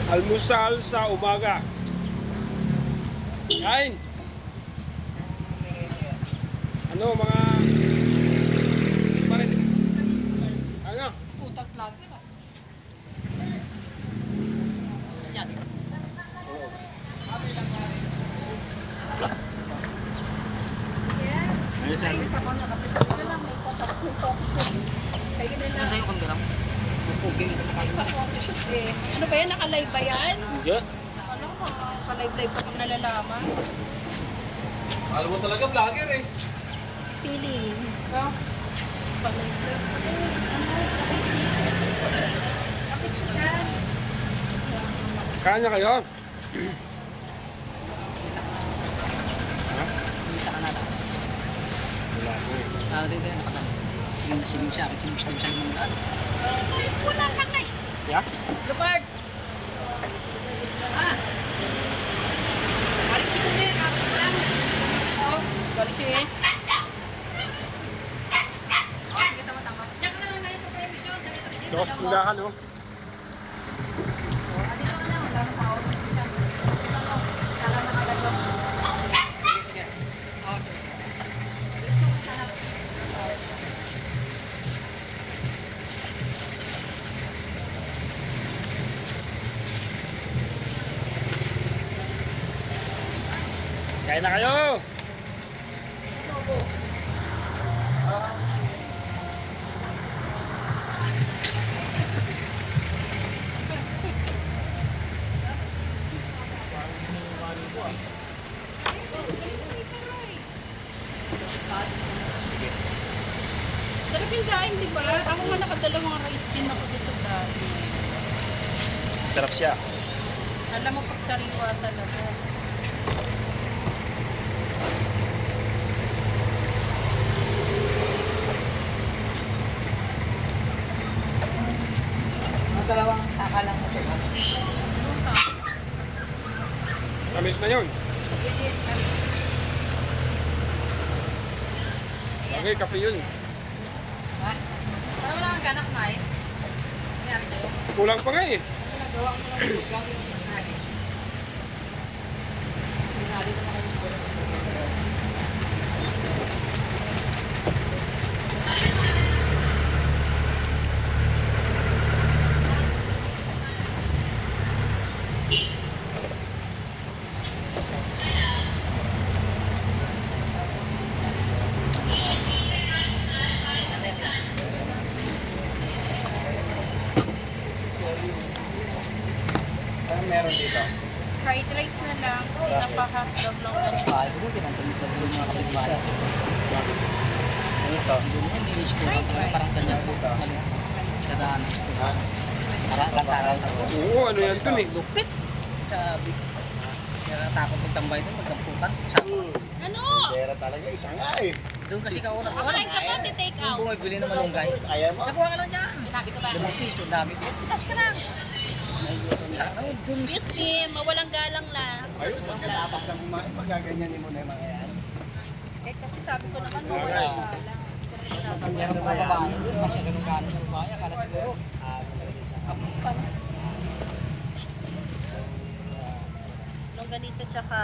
Almusal sa umaga. Kain. Ano mga parin? Ano? Putak lagi ka. Masyado. Oo. Ayos yan. Ano sa'yo kung bilang? Puging ito Shoot eh. Ano ba yan? Naka-live ba yan? Yeah. Ano ko, naka-live pa pang nalalaman. Alam mo talaga vlogger eh. Feeling. Naka-live. Kain na kayo? Kita ka na lang. Wala ko eh. Dito yan, patay. Sige na sige siya. Kasi gusto siya naman daan. Wala ka na. Yeah? Lupard! Ah! Balik ko din. Ako lang. Gusto ko. Balik siya eh. Oh, kita matama. Diyan ko na lang ngayon ko pa yung video. Ito, sundahan oh. Kain na kayo! Sarap yung daing, di ba? Ako nga nakadalawang rice din ako sa daing. Sarap siya. Alam mo, pag sariwa talaga. Ang dalawang takalang sa tuwan. Tamis na yun. Okay, kape yun. Ha? Parang wala kang ganak, Mai. Nangyari sa'yo? Kulang pa nga eh. Nagawa mo lang yung gamit mo sa akin. Pinali naman kayo yung pura. Anong meron dito? Fried rice na lang. Hindi na pa hotdog lang ganun. Ay, kung pinantunod na yung mga kapitbahay. Ano to? Doon yan, may issue lang talaga. Parang ganyan po. Kadaan. Ha? Lantaran. Oo, ano yan dun eh. Lupit. Sabi. Kaya takot magtambay doon, magkamputan. Sabi. Ano? Pera talaga, isa nga eh. Doon kasi ka una. Kumakain ka ba? Take Yung out. bumibili ng malunggay. Kaya mo? Nakuha ka lang dyan. Sinabi ko ba? 5 piso, dami. Putas ka lang. Ano, doon. Yes, Kim. Mawalang galang lang. Ayun, Sa tapos na kumain, magaganyanin mo na yung mga yan. Eh, kasi sabi ko naman, mawalang galang. Ang meron pa babae doon. Kasi ganun gano'n sa babae. Akala siguro. Kapuntan. Longganisa tsaka